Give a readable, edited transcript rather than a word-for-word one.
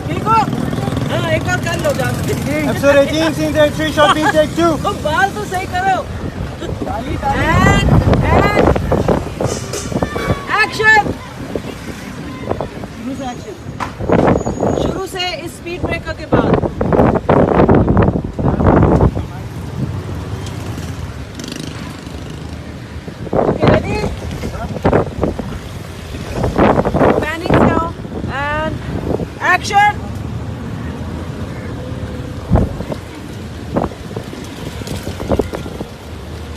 ठीक हो? हाँ, एक बार कर लो जाओ। Episode 18, scene take 3, shot beat take 2. तो बाल तो सही करो। एक्शन। शुरू से इस स्पीड ब्रेकर के बाद। Okay, ready? Panic now and action.